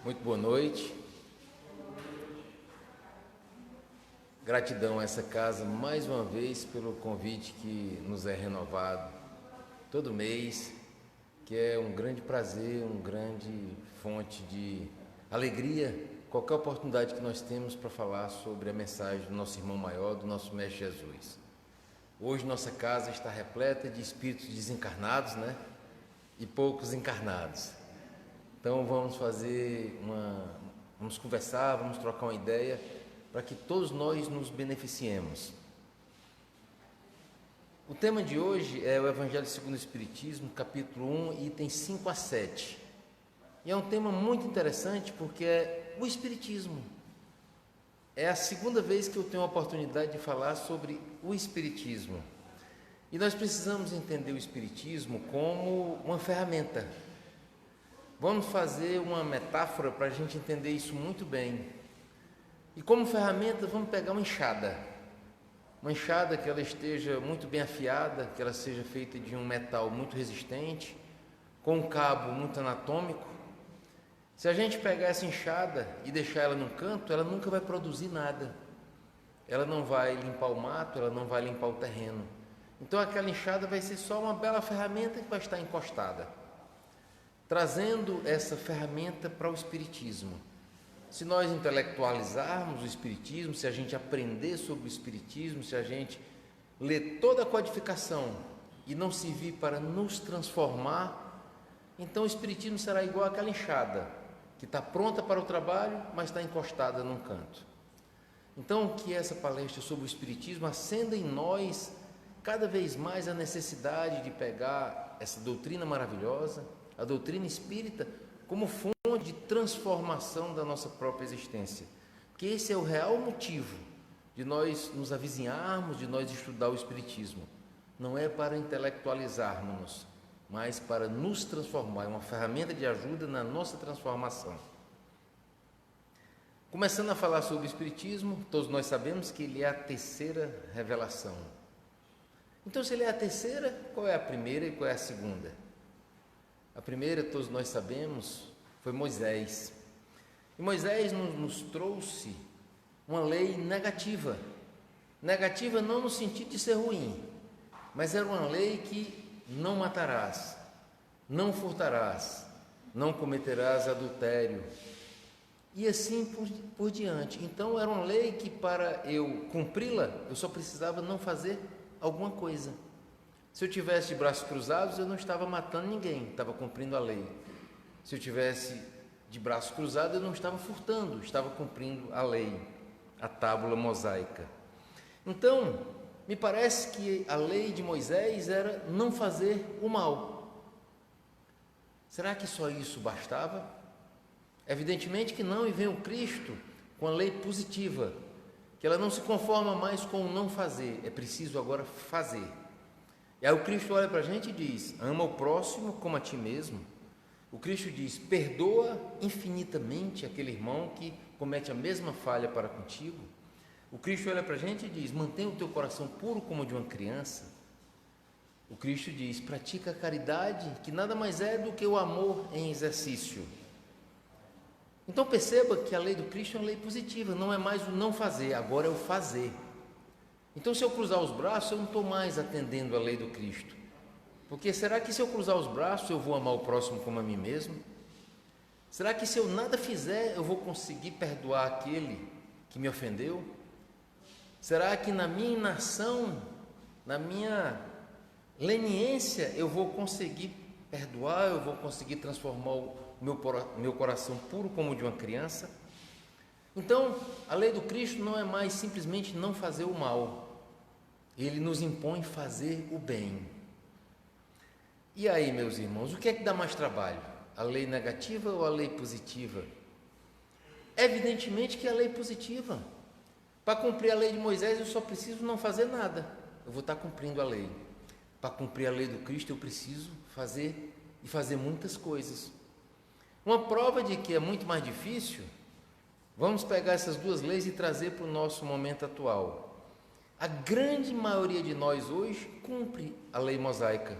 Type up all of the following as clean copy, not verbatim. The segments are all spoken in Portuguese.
Muito boa noite. Gratidão a essa casa mais uma vez pelo convite que nos é renovado todo mês, que é um grande prazer, uma grande fonte de alegria, qualquer oportunidade que nós temos para falar sobre a mensagem do nosso irmão maior, do nosso Mestre Jesus. Hoje nossa casa está repleta de espíritos desencarnados, e poucos encarnados. Então vamos conversar, vamos trocar uma ideia para que todos nós nos beneficiemos. O tema de hoje é o Evangelho segundo o Espiritismo, capítulo 1, itens 5 a 7. E é um tema muito interessante porque é o Espiritismo. É a segunda vez que eu tenho a oportunidade de falar sobre o Espiritismo. E nós precisamos entender o Espiritismo como uma ferramenta. Vamos fazer uma metáfora para a gente entender isso muito bem. E como ferramenta, vamos pegar uma enxada. Uma enxada que ela esteja muito bem afiada, que ela seja feita de um metal muito resistente, com um cabo muito anatômico. Se a gente pegar essa enxada e deixar ela num canto, ela nunca vai produzir nada. Ela não vai limpar o mato, ela não vai limpar o terreno. Então aquela enxada vai ser só uma bela ferramenta que vai estar encostada. Trazendo essa ferramenta para o Espiritismo. Se nós intelectualizarmos o Espiritismo, se a gente aprender sobre o Espiritismo, se a gente ler toda a codificação e não servir para nos transformar, então o Espiritismo será igual àquela enxada, que está pronta para o trabalho, mas está encostada num canto. Então que essa palestra sobre o Espiritismo acenda em nós cada vez mais a necessidade de pegar essa doutrina maravilhosa, a doutrina espírita, como fonte de transformação da nossa própria existência. Porque esse é o real motivo de nós nos avizinharmos, de nós estudar o Espiritismo. Não é para intelectualizarmos, mas para nos transformar, é uma ferramenta de ajuda na nossa transformação. Começando a falar sobre o Espiritismo, todos nós sabemos que ele é a terceira revelação. Então, se ele é a terceira, qual é a primeira e qual é a segunda? A primeira, todos nós sabemos, foi Moisés. E Moisés nos trouxe uma lei negativa. Negativa não no sentido de ser ruim, mas era uma lei que não matarás, não furtarás, não cometerás adultério. E assim por diante. Então era uma lei que para eu cumpri-la, eu só precisava não fazer alguma coisa. Se eu tivesse de braços cruzados, eu não estava matando ninguém, estava cumprindo a lei. Se eu tivesse de braços cruzados, eu não estava furtando, estava cumprindo a lei, a tábula mosaica. Então, me parece que a lei de Moisés era não fazer o mal. Será que só isso bastava? Evidentemente que não, e vem o Cristo com a lei positiva, que ela não se conforma mais com o não fazer, é preciso agora fazer. E aí o Cristo olha para a gente e diz: ama o próximo como a ti mesmo. O Cristo diz: perdoa infinitamente aquele irmão que comete a mesma falha para contigo. O Cristo olha para a gente e diz: mantenha o teu coração puro como o de uma criança. O Cristo diz: pratica a caridade, que nada mais é do que o amor em exercício. Então perceba que a lei do Cristo é uma lei positiva, não é mais o não fazer, agora é o fazer. Então, se eu cruzar os braços, eu não estou mais atendendo a lei do Cristo. Porque será que se eu cruzar os braços, eu vou amar o próximo como a mim mesmo? Será que se eu nada fizer, eu vou conseguir perdoar aquele que me ofendeu? Será que na minha inação, na minha leniência, eu vou conseguir perdoar, eu vou conseguir transformar o meu coração puro como o de uma criança? Então, a lei do Cristo não é mais simplesmente não fazer o mal. Ele nos impõe fazer o bem. E aí, meus irmãos, o que é que dá mais trabalho? A lei negativa ou a lei positiva? Evidentemente que é a lei positiva. Para cumprir a lei de Moisés, eu só preciso não fazer nada. Eu vou estar cumprindo a lei. Para cumprir a lei do Cristo, eu preciso fazer e fazer muitas coisas. Uma prova de que é muito mais difícil, vamos pegar essas duas leis e trazer para o nosso momento atual. A grande maioria de nós hoje cumpre a lei mosaica.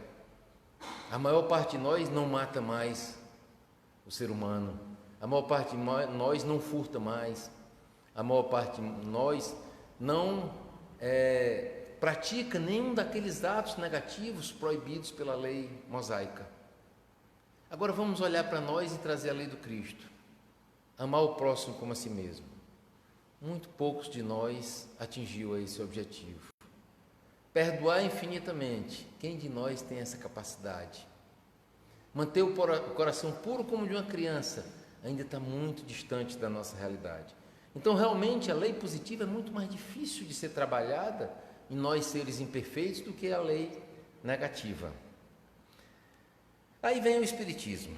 A maior parte de nós não mata mais o ser humano. A maior parte de nós não furta mais. A maior parte de nós não pratica nenhum daqueles atos negativos proibidos pela lei mosaica. Agora vamos olhar para nós e trazer a lei do Cristo. Amar o próximo como a si mesmo. Muito poucos de nós atingiu esse objetivo. Perdoar infinitamente. Quem de nós tem essa capacidade? Manter o coração puro como o de uma criança ainda está muito distante da nossa realidade. Então, realmente, a lei positiva é muito mais difícil de ser trabalhada em nós seres imperfeitos do que a lei negativa. Aí vem o Espiritismo,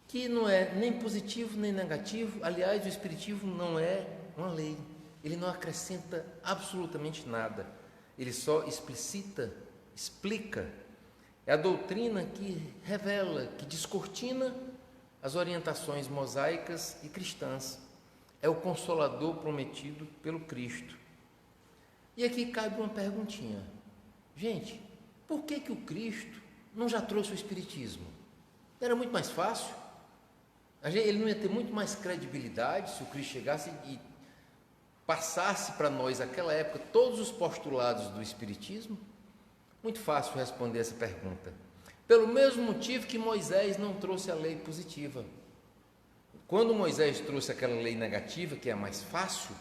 que não é nem positivo nem negativo. Aliás, o Espiritismo não é uma lei, ele não acrescenta absolutamente nada, ele só explicita, explica. É a doutrina que revela, que descortina as orientações mosaicas e cristãs. É o Consolador prometido pelo Cristo. E aqui cabe uma perguntinha. Gente, por que o Cristo não já trouxe o Espiritismo? Era muito mais fácil. Ele não ia ter muito mais credibilidade se o Cristo chegasse e passasse para nós, naquela época, todos os postulados do Espiritismo? Muito fácil responder essa pergunta. Pelo mesmo motivo que Moisés não trouxe a lei positiva. Quando Moisés trouxe aquela lei negativa, que é a mais fácil,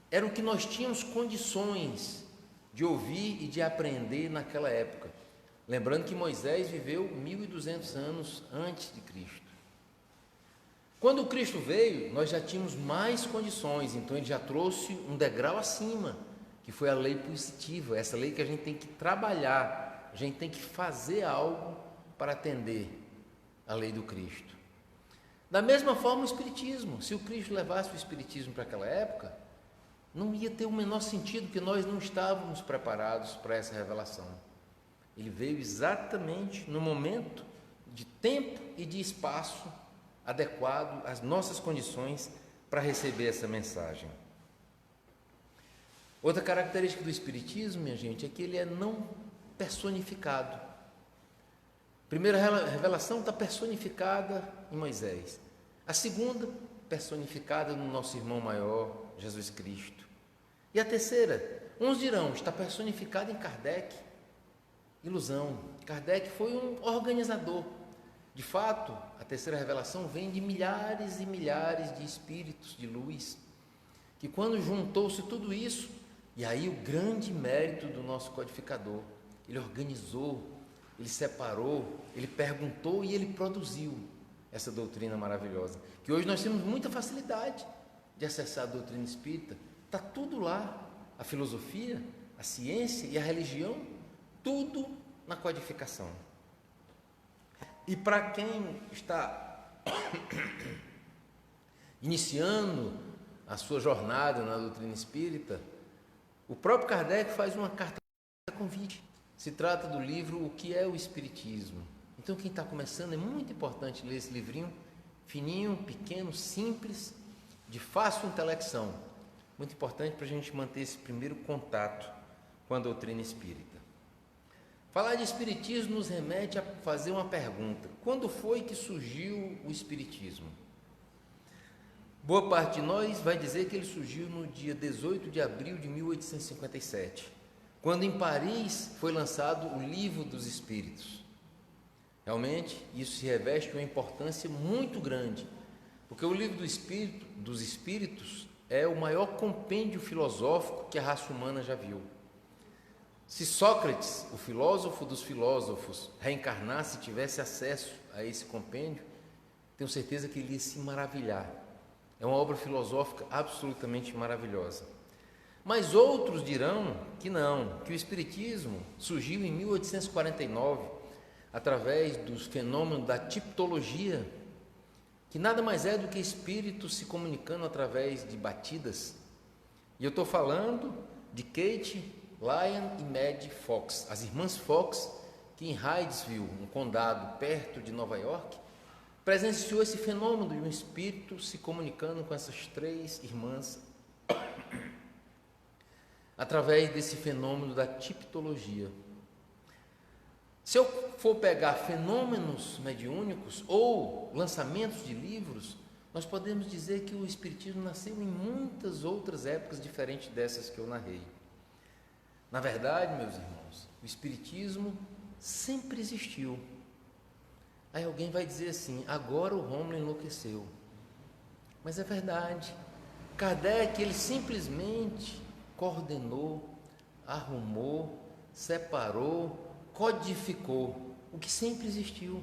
era o que nós tínhamos condições de ouvir e de aprender naquela época. Lembrando que Moisés viveu 1200 anos antes de Cristo. Quando o Cristo veio, nós já tínhamos mais condições, então ele já trouxe um degrau acima, que foi a lei positiva, essa lei que a gente tem que trabalhar, a gente tem que fazer algo para atender a lei do Cristo. Da mesma forma o Espiritismo, se o Cristo levasse o Espiritismo para aquela época, não ia ter o menor sentido, porque nós não estávamos preparados para essa revelação. Ele veio exatamente no momento de tempo e de espaço adequado às nossas condições para receber essa mensagem. Outra característica do Espiritismo, minha gente, é que ele é não personificado. A primeira revelação está personificada em Moisés. A segunda, personificada no nosso irmão maior, Jesus Cristo. E a terceira, uns dirão, está personificada em Kardec. Ilusão. Kardec foi um organizador. De fato, a terceira revelação vem de milhares e milhares de espíritos de luz, que quando juntou-se tudo isso, e aí o grande mérito do nosso codificador, ele organizou, ele separou, ele perguntou e ele produziu essa doutrina maravilhosa, que hoje nós temos muita facilidade de acessar a doutrina espírita. Está tudo lá, a filosofia, a ciência e a religião, tudo na codificação. E para quem está iniciando a sua jornada na doutrina espírita, o próprio Kardec faz uma carta de convite. Se trata do livro O que é o Espiritismo. Então, quem está começando, é muito importante ler esse livrinho, fininho, pequeno, simples, de fácil intelecção. Muito importante para a gente manter esse primeiro contato com a doutrina espírita. Falar de Espiritismo nos remete a fazer uma pergunta: quando foi que surgiu o Espiritismo? Boa parte de nós vai dizer que ele surgiu no dia 18 de abril de 1857, quando em Paris foi lançado o Livro dos Espíritos. Realmente, isso se reveste uma importância muito grande, porque o Livro dos Espíritos é o maior compêndio filosófico que a raça humana já viu. Se Sócrates, o filósofo dos filósofos, reencarnasse e tivesse acesso a esse compêndio, tenho certeza que ele ia se maravilhar. É uma obra filosófica absolutamente maravilhosa. Mas outros dirão que não, que o Espiritismo surgiu em 1849, através dos fenômenos da tipologia, que nada mais é do que espíritos se comunicando através de batidas. E eu estou falando de Kate, Lyon e Maddie Fox, as irmãs Fox, que em Hydesville, um condado perto de Nova York, presenciou esse fenômeno de um espírito se comunicando com essas três irmãs através desse fenômeno da tipologia. Se eu for pegar fenômenos mediúnicos ou lançamentos de livros, nós podemos dizer que o Espiritismo nasceu em muitas outras épocas diferentes dessas que eu narrei. Na verdade, meus irmãos, o Espiritismo sempre existiu. Aí alguém vai dizer assim: agora o Rômulo enlouqueceu. Mas é verdade. Kardec, ele simplesmente coordenou, arrumou, separou, codificou o que sempre existiu.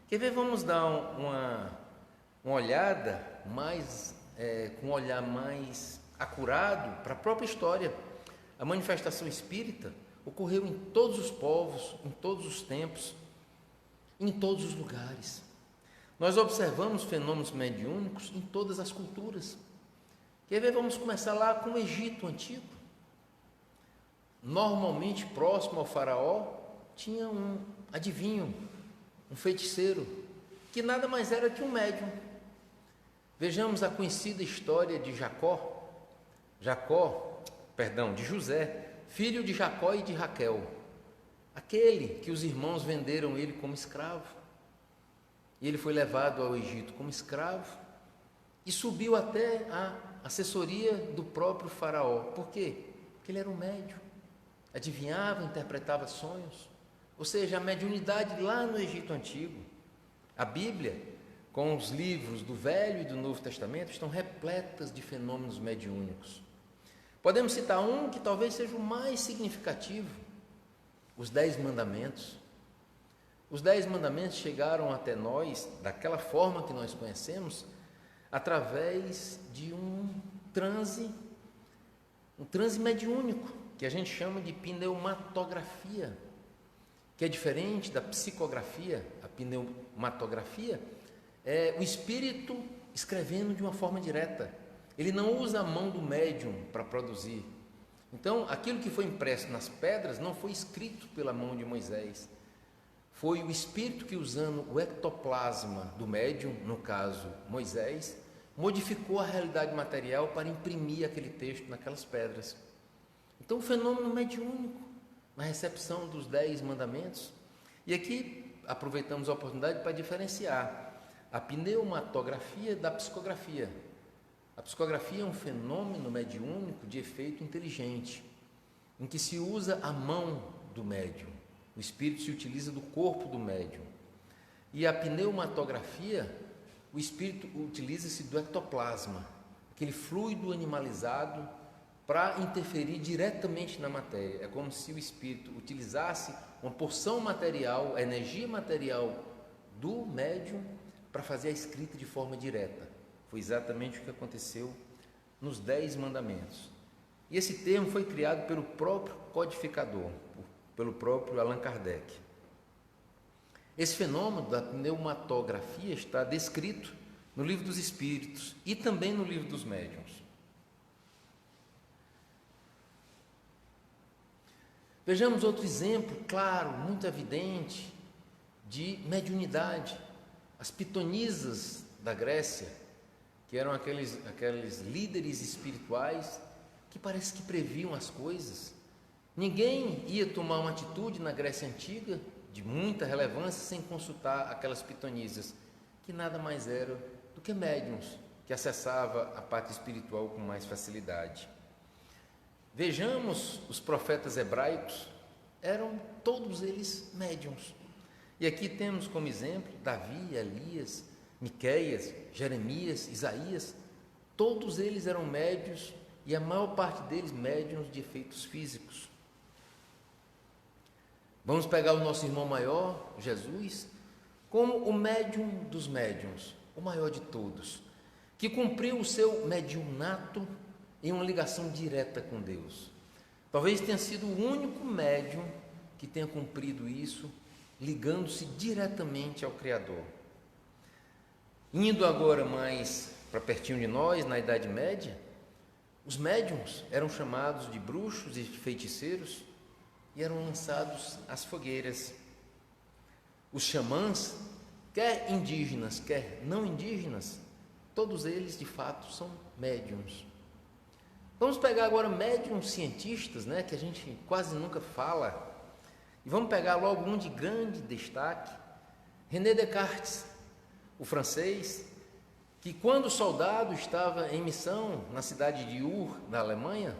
Quer ver? Vamos dar uma olhada com um olhar mais acurado para a própria história. A manifestação espírita ocorreu em todos os povos, em todos os tempos, em todos os lugares. Nós observamos fenômenos mediúnicos em todas as culturas. Quer ver? Vamos começar lá com o Egito Antigo. Normalmente próximo ao faraó tinha um adivinho, um feiticeiro, que nada mais era que um médium. Vejamos a conhecida história de de José, filho de Jacó e de Raquel, aquele que os irmãos venderam ele como escravo. E ele foi levado ao Egito como escravo e subiu até a assessoria do próprio faraó. Por quê? Porque ele era um médium, adivinhava, interpretava sonhos. Ou seja, a mediunidade lá no Egito Antigo. A Bíblia, com os livros do Velho e do Novo Testamento, estão repletas de fenômenos mediúnicos. Podemos citar um que talvez seja o mais significativo: os 10 mandamentos. Os 10 mandamentos chegaram até nós, daquela forma que nós conhecemos, através de um transe mediúnico, que a gente chama de pneumatografia, que é diferente da psicografia. A pneumatografia é o espírito escrevendo de uma forma direta. Ele não usa a mão do médium para produzir. Então, aquilo que foi impresso nas pedras não foi escrito pela mão de Moisés. Foi o espírito que, usando o ectoplasma do médium, no caso Moisés, modificou a realidade material para imprimir aquele texto naquelas pedras. Então, o fenômeno mediúnico na recepção dos 10 mandamentos. E aqui aproveitamos a oportunidade para diferenciar a pneumatografia da psicografia. A psicografia é um fenômeno mediúnico de efeito inteligente, em que se usa a mão do médium, o espírito se utiliza do corpo do médium. E a pneumatografia, o espírito utiliza-se do ectoplasma, aquele fluido animalizado, para interferir diretamente na matéria. É como se o espírito utilizasse uma porção material, a energia material do médium, para fazer a escrita de forma direta. Foi exatamente o que aconteceu nos 10 mandamentos. E esse termo foi criado pelo próprio codificador, pelo próprio Allan Kardec. Esse fenômeno da pneumatografia está descrito no Livro dos Espíritos e também no Livro dos Médiuns. Vejamos outro exemplo claro, muito evidente, de mediunidade. As pitonisas da Grécia, que eram aqueles líderes espirituais que parece que previam as coisas. Ninguém ia tomar uma atitude na Grécia Antiga de muita relevância sem consultar aquelas pitonisas, que nada mais eram do que médiuns, que acessavam a parte espiritual com mais facilidade. Vejamos os profetas hebraicos, eram todos eles médiuns. E aqui temos como exemplo Davi, Elias, Miqueias, Jeremias, Isaías. Todos eles eram médiuns e a maior parte deles médiuns de efeitos físicos. Vamos pegar o nosso irmão maior, Jesus, como o médium dos médiuns, o maior de todos, que cumpriu o seu mediunato em uma ligação direta com Deus. Talvez tenha sido o único médium que tenha cumprido isso, ligando-se diretamente ao Criador. Indo agora mais para pertinho de nós, na Idade Média, os médiuns eram chamados de bruxos e feiticeiros e eram lançados às fogueiras. Os xamãs, quer indígenas, quer não indígenas, todos eles de fato são médiuns. Vamos pegar agora médiuns cientistas, que a gente quase nunca fala, E vamos pegar logo um de grande destaque, René Descartes, o francês, que quando o soldado estava em missão na cidade de Ur, na Alemanha,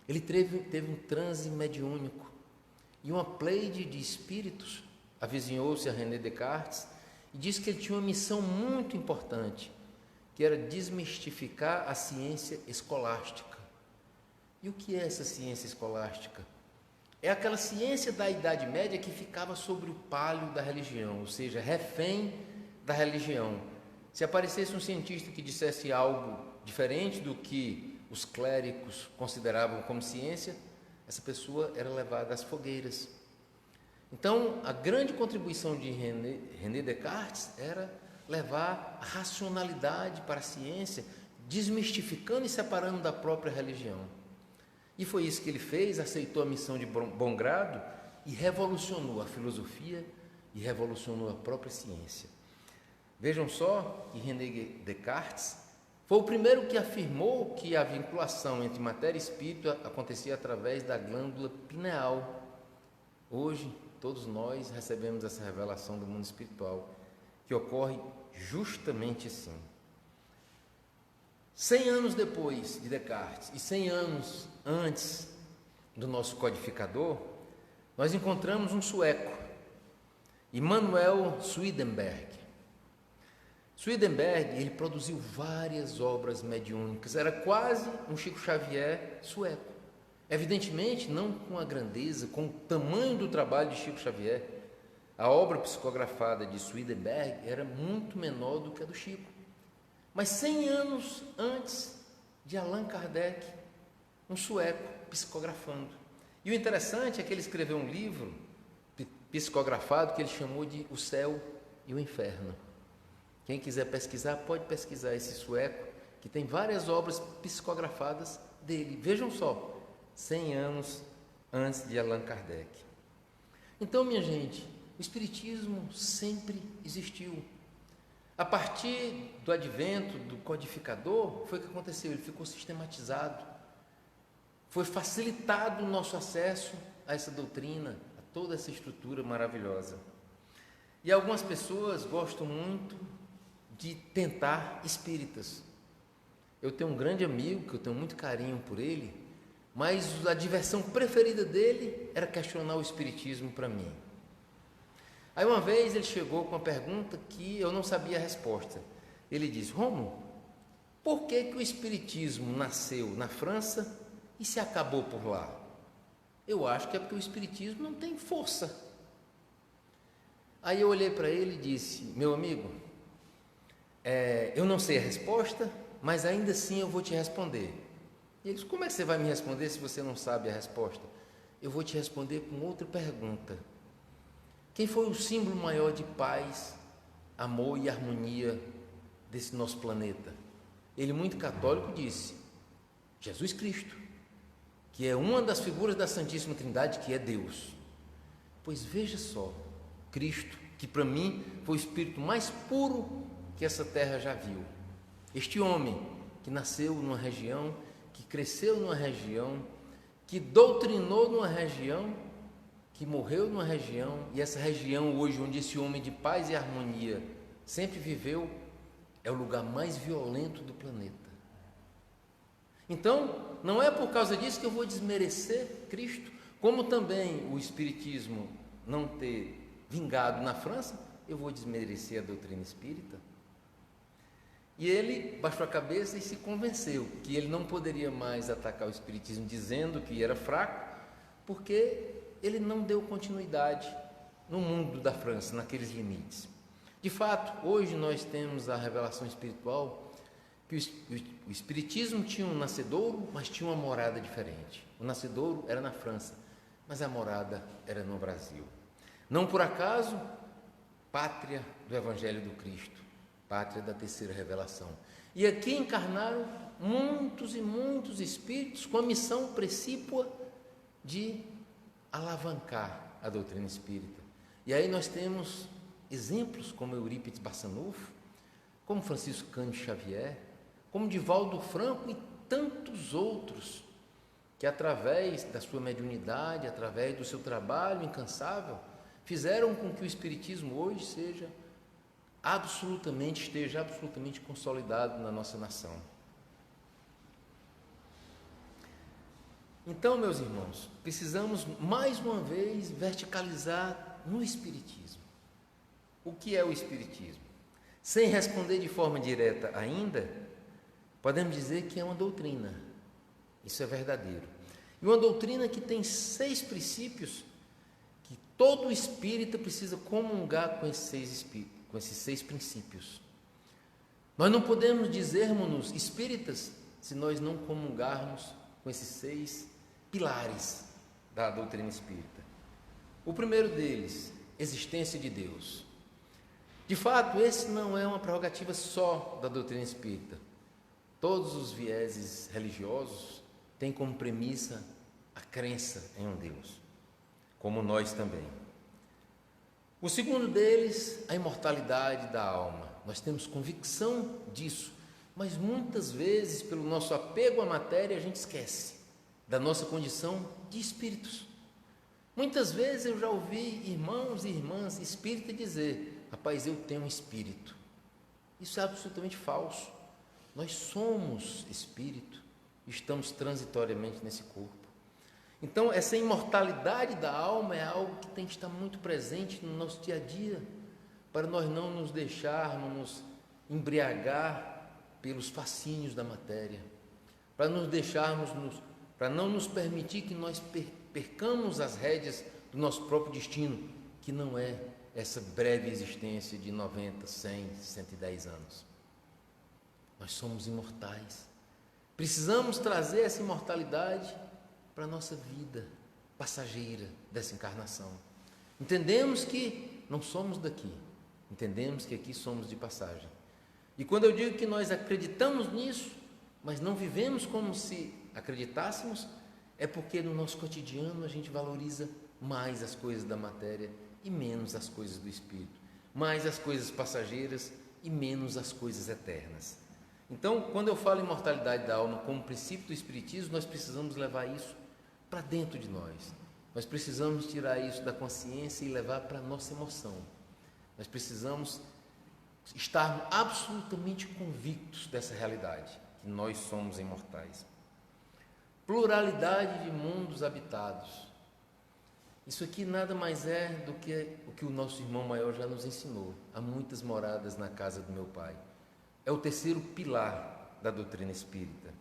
ele teve um transe mediúnico, e uma pleiade de espíritos avizinhou-se a René Descartes e disse que ele tinha uma missão muito importante, que era desmistificar a ciência escolástica. E o que é essa ciência escolástica? É aquela ciência da Idade Média que ficava sobre o palio da religião, ou seja, refém da religião. Se aparecesse um cientista que dissesse algo diferente do que os clérigos consideravam como ciência, essa pessoa era levada às fogueiras. Então, a grande contribuição de René Descartes era levar a racionalidade para a ciência, desmistificando e separando da própria religião. E foi isso que ele fez, aceitou a missão de bom grado e revolucionou a filosofia e revolucionou a própria ciência. Vejam só que René Descartes foi o primeiro que afirmou que a vinculação entre matéria e espírito acontecia através da glândula pineal. Hoje, todos nós recebemos essa revelação do mundo espiritual, que ocorre justamente assim. 100 anos depois de Descartes e 100 anos antes do nosso codificador, nós encontramos um sueco, Emanuel Swedenborg. Swedenborg, ele produziu várias obras mediúnicas, era quase um Chico Xavier sueco. Evidentemente, não com a grandeza, com o tamanho do trabalho de Chico Xavier. A obra psicografada de Swedenborg era muito menor do que a do Chico. Mas 100 anos antes de Allan Kardec, um sueco psicografando. E o interessante é que ele escreveu um livro psicografado que ele chamou de O Céu e o Inferno. Quem quiser pesquisar, pode pesquisar esse sueco, que tem várias obras psicografadas dele. Vejam só, 100 anos antes de Allan Kardec. Então, minha gente, o Espiritismo sempre existiu. A partir do advento do codificador, foi o que aconteceu, ele ficou sistematizado. Foi facilitado o nosso acesso a essa doutrina, a toda essa estrutura maravilhosa. E algumas pessoas gostam muito de tentar espíritas. Eu tenho um grande amigo, que eu tenho muito carinho por ele, mas a diversão preferida dele era questionar o espiritismo para mim. Aí uma vez ele chegou com uma pergunta que eu não sabia a resposta. Ele disse: Rômulo, por que o espiritismo nasceu na França e se acabou por lá? Eu acho que é porque o espiritismo não tem força. Aí eu olhei para ele e disse: meu amigo, eu não sei a resposta, mas ainda assim eu vou te responder. E ele disse: como é que você vai me responder se você não sabe a resposta? Eu vou te responder com outra pergunta. Quem foi o símbolo maior de paz, amor e harmonia desse nosso planeta? Ele, muito católico, disse: Jesus Cristo, que é uma das figuras da Santíssima Trindade, que é Deus. Pois veja só, Cristo, que para mim foi o espírito mais puro que essa terra já viu. Este homem que nasceu numa região, que cresceu numa região, que doutrinou numa região, que morreu numa região, e essa região hoje, onde esse homem de paz e harmonia sempre viveu, é o lugar mais violento do planeta. Então, não é por causa disso que eu vou desmerecer Cristo, como também o Espiritismo não ter vingado na França, eu vou desmerecer a doutrina espírita. E ele baixou a cabeça e se convenceu que ele não poderia mais atacar o Espiritismo dizendo que era fraco, porque ele não deu continuidade no mundo da França, naqueles limites. De fato, hoje nós temos a revelação espiritual que o Espiritismo tinha um nascedouro, mas tinha uma morada diferente. O nascedouro era na França, mas a morada era no Brasil. Não por acaso, pátria do Evangelho do Cristo, pátria da terceira revelação. E aqui encarnaram muitos e muitos espíritos com a missão precípua de alavancar a doutrina espírita. E aí nós temos exemplos como Eurípides Barçanufo, como Francisco Cândido Xavier, como Divaldo Franco e tantos outros que através da sua mediunidade, através do seu trabalho incansável, fizeram com que o Espiritismo hoje esteja absolutamente consolidado na nossa nação. Então, meus irmãos, precisamos mais uma vez verticalizar no Espiritismo. O que é o Espiritismo? Sem responder de forma direta ainda, podemos dizer que é uma doutrina. Isso é verdadeiro. E uma doutrina que tem 6 princípios que todo espírita precisa comungar com esses 6 princípios. Nós não podemos dizermos-nos espíritas se nós não comungarmos com esses 6 pilares da doutrina espírita. O primeiro deles, existência de Deus. De fato, esse não é uma prerrogativa só da doutrina espírita. Todos os vieses religiosos têm como premissa a crença em um Deus, como nós também. O segundo deles, a imortalidade da alma. Nós temos convicção disso, mas muitas vezes, pelo nosso apego à matéria, a gente esquece da nossa condição de espíritos. Muitas vezes eu já ouvi irmãos e irmãs espíritas dizer: rapaz, eu tenho um espírito. Isso é absolutamente falso. Nós somos espírito e estamos transitoriamente nesse corpo. Então, essa imortalidade da alma é algo que tem que estar muito presente no nosso dia a dia, para nós não nos deixarmos embriagar pelos fascínios da matéria, para não nos permitir que nós percamos as rédeas do nosso próprio destino, que não é essa breve existência de 90, 100, 110 anos. Nós somos imortais. Precisamos trazer essa imortalidade para a nossa vida passageira dessa encarnação. Entendemos que não somos daqui, entendemos que aqui somos de passagem. E quando eu digo que nós acreditamos nisso, mas não vivemos como se acreditássemos, é porque no nosso cotidiano a gente valoriza mais as coisas da matéria e menos as coisas do espírito, mais as coisas passageiras e menos as coisas eternas. Então, quando eu falo em imortalidade da alma como princípio do espiritismo, nós precisamos levar isso para dentro de nós. Nós precisamos tirar isso da consciência e levar para a nossa emoção. Nós precisamos estar absolutamente convictos dessa realidade, que nós somos imortais. Pluralidade de mundos habitados. Isso aqui nada mais é do que o que o nosso irmão maior já nos ensinou. Há muitas moradas na casa do meu Pai. É o terceiro pilar da doutrina espírita.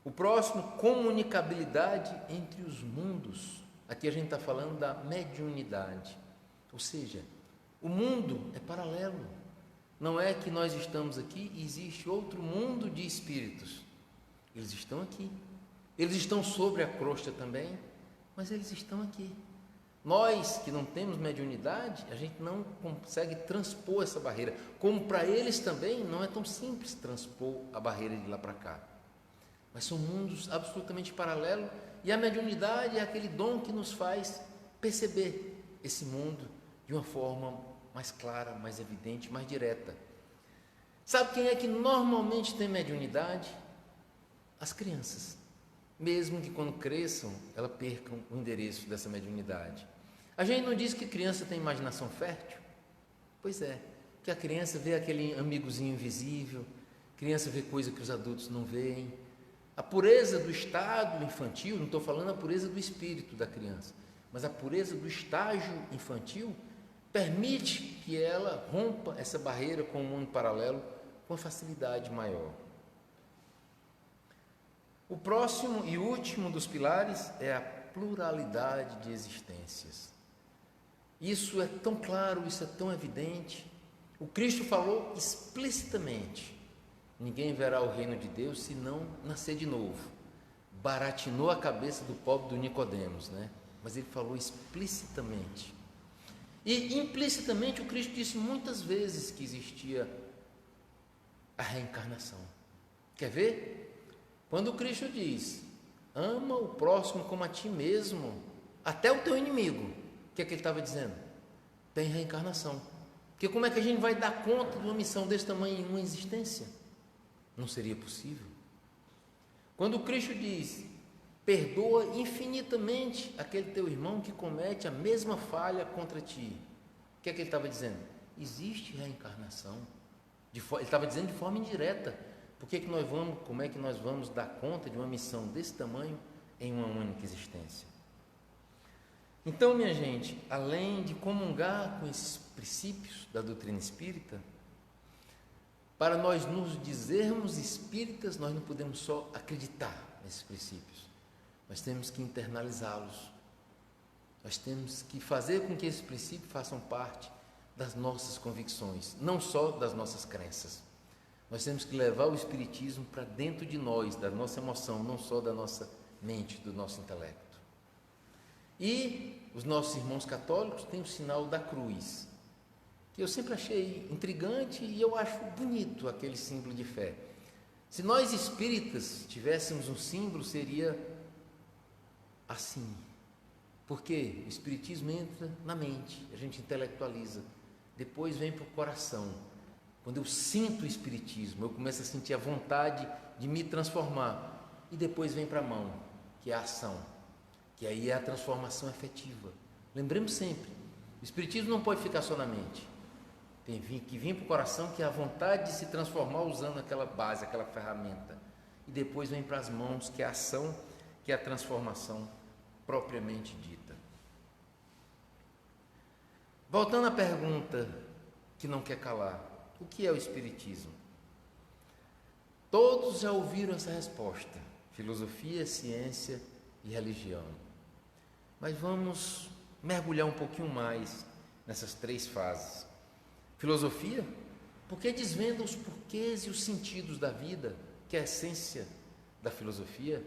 O próximo, comunicabilidade entre os mundos. Aqui a gente está falando da mediunidade. Ou seja, o mundo é paralelo. Não é que nós estamos aqui e existe outro mundo de espíritos. Eles estão aqui. Eles estão sobre a crosta também, mas eles estão aqui. Nós que não temos mediunidade, a gente não consegue transpor essa barreira. Como para eles também não é tão simples transpor a barreira de lá para cá. Mas são mundos absolutamente paralelos e a mediunidade é aquele dom que nos faz perceber esse mundo de uma forma mais clara, mais evidente, mais direta. Sabe quem é que normalmente tem mediunidade? As crianças. Mesmo que quando cresçam, elas percam o endereço dessa mediunidade. A gente não diz que criança tem imaginação fértil? Pois é, que a criança vê aquele amigozinho invisível, criança vê coisa que os adultos não veem. A pureza do estado infantil, não estou falando a pureza do espírito da criança, mas a pureza do estágio infantil permite que ela rompa essa barreira com o mundo paralelo com facilidade maior. O próximo e último dos pilares é a pluralidade de existências. Isso é tão claro, isso é tão evidente. O Cristo falou explicitamente: ninguém verá o reino de Deus se não nascer de novo. Baratinou a cabeça do pobre do Nicodemos, né? Mas ele falou explicitamente. E implicitamente o Cristo disse muitas vezes que existia a reencarnação. Quer ver? Quando o Cristo diz: ama o próximo como a ti mesmo, até o teu inimigo, o que é que ele estava dizendo? Tem reencarnação. Porque como é que a gente vai dar conta de uma missão desse tamanho em uma existência? Não seria possível. Quando o Cristo diz: perdoa infinitamente aquele teu irmão que comete a mesma falha contra ti. O que é que ele estava dizendo? Existe reencarnação. Ele estava dizendo de forma indireta. Como é que nós vamos dar conta de uma missão desse tamanho em uma única existência? Então, minha gente, além de comungar com esses princípios da doutrina espírita, para nós nos dizermos espíritas, nós não podemos só acreditar nesses princípios, nós temos que internalizá-los, nós temos que fazer com que esses princípios façam parte das nossas convicções, não só das nossas crenças. Nós temos que levar o espiritismo para dentro de nós, da nossa emoção, não só da nossa mente, do nosso intelecto. E os nossos irmãos católicos têm o sinal da cruz, que eu sempre achei intrigante e eu acho bonito aquele símbolo de fé. Se nós espíritas tivéssemos um símbolo, seria assim. Porque o espiritismo entra na mente, a gente intelectualiza, depois vem para o coração. Quando eu sinto o espiritismo, eu começo a sentir a vontade de me transformar, e depois vem para a mão, que é a ação, que aí é a transformação efetiva. Lembremos sempre, o espiritismo não pode ficar só na mente, tem que vir para o coração, que é a vontade de se transformar usando aquela base, aquela ferramenta, e depois vem para as mãos, que é a ação, que é a transformação propriamente dita. Voltando à pergunta que não quer calar, o que é o espiritismo? Todos já ouviram essa resposta: filosofia, ciência e religião. Mas vamos mergulhar um pouquinho mais nessas três fases. Filosofia, porque desvenda os porquês e os sentidos da vida, que é a essência da filosofia.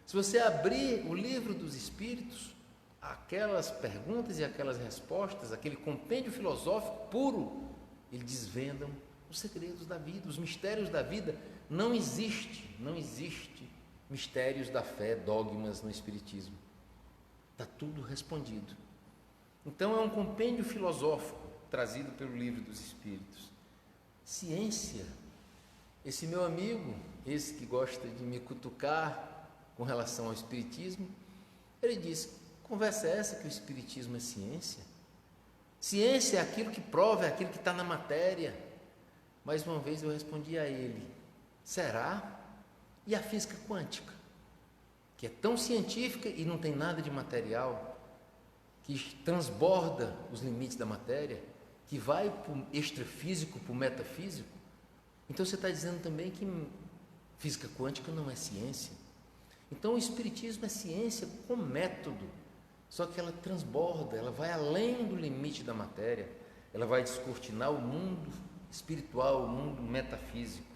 Se você abrir o livro dos Espíritos, aquelas perguntas e aquelas respostas, aquele compêndio filosófico puro, eles desvendam os segredos da vida, os mistérios da vida. Não existe mistérios da fé, dogmas no Espiritismo. Está tudo respondido. Então é um compêndio filosófico trazido pelo livro dos Espíritos. Ciência, esse meu amigo, esse que gosta de me cutucar com relação ao Espiritismo, ele diz: conversa é essa que o Espiritismo é ciência? Ciência é aquilo que prova, é aquilo que está na matéria. Mais uma vez eu respondi a ele: será? E a física quântica, que é tão científica e não tem nada de material, que transborda os limites da matéria, que vai para o extrafísico, para o metafísico. Então você está dizendo também que física quântica não é ciência. Então o Espiritismo é ciência com método, só que ela transborda, ela vai além do limite da matéria, ela vai descortinar o mundo espiritual, o mundo metafísico.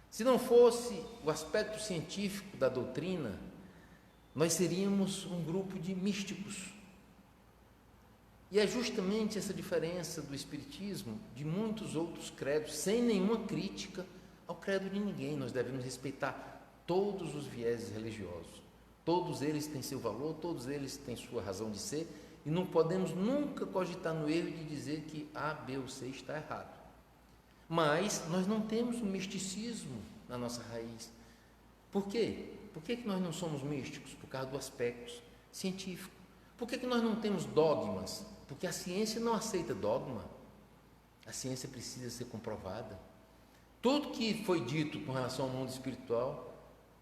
Se não fosse o aspecto científico da doutrina, nós seríamos um grupo de místicos. E é justamente essa diferença do Espiritismo de muitos outros credos, sem nenhuma crítica ao credo de ninguém. Nós devemos respeitar todos os vieses religiosos. Todos eles têm seu valor, todos eles têm sua razão de ser, e não podemos nunca cogitar no erro de dizer que A, B ou C está errado. Mas nós não temos um misticismo na nossa raiz. Por quê? Por que nós não somos místicos? Por causa do aspecto científico. Por que nós não temos dogmas? Porque a ciência não aceita dogma. A ciência precisa ser comprovada. Tudo que foi dito com relação ao mundo espiritual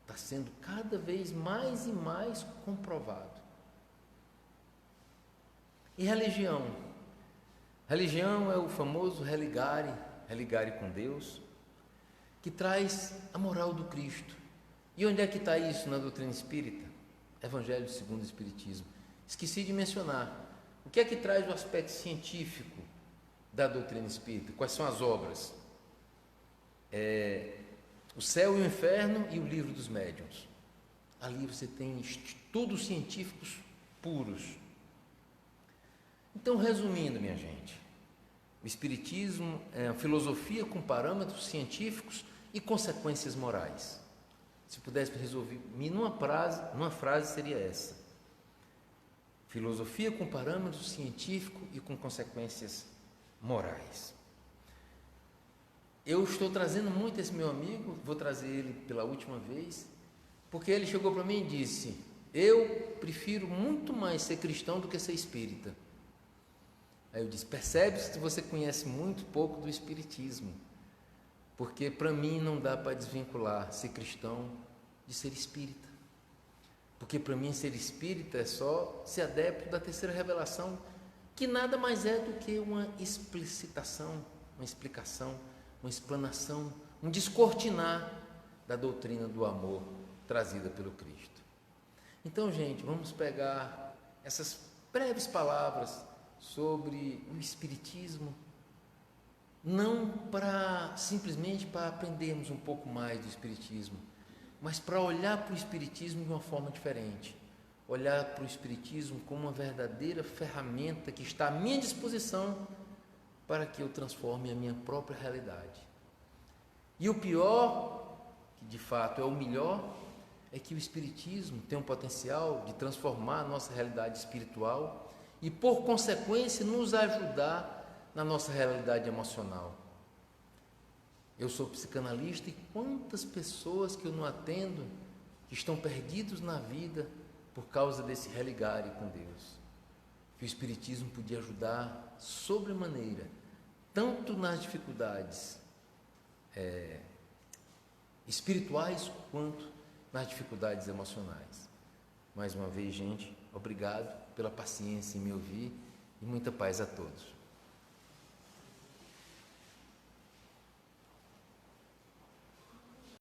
está sendo cada vez mais e mais comprovado. E religião? Religião é o famoso religare com Deus, que traz a moral do Cristo. E onde é que está isso na doutrina espírita? Evangelho segundo o Espiritismo. Esqueci de mencionar. O que é que traz o aspecto científico da doutrina espírita? Quais são as obras? O Céu e o Inferno e o Livro dos Médiuns. Ali você tem estudos científicos puros. Então, resumindo, minha gente, o Espiritismo é uma filosofia com parâmetros científicos e consequências morais. Se pudesse resolver numa frase seria essa: filosofia com parâmetros científicos e com consequências morais. Eu estou trazendo muito esse meu amigo, vou trazer ele pela última vez, Porque ele chegou para mim e disse: eu prefiro muito mais ser cristão do que ser espírita. Aí eu disse: percebe-se que você conhece muito pouco do espiritismo, porque para mim não dá para desvincular ser cristão de ser espírita, porque para mim ser espírita é só ser adepto da terceira revelação, que nada mais é do que uma explicitação, uma explicação, uma explanação, um descortinar da doutrina do amor trazida pelo Cristo. Então, gente, vamos pegar essas breves palavras sobre o Espiritismo, não simplesmente para aprendermos um pouco mais do Espiritismo, mas para olhar para o Espiritismo de uma forma diferente, olhar para o Espiritismo como uma verdadeira ferramenta que está à minha disposição para que eu transforme a minha própria realidade. E o pior, que de fato é o melhor, é que o Espiritismo tem um potencial de transformar a nossa realidade espiritual e, por consequência, nos ajudar na nossa realidade emocional. Eu sou psicanalista e quantas pessoas que eu não atendo que estão perdidos na vida por causa desse religar com Deus. Que o Espiritismo podia ajudar sobremaneira, tanto nas dificuldades espirituais quanto nas dificuldades emocionais. Mais uma vez, gente, obrigado pela paciência em me ouvir e muita paz a todos.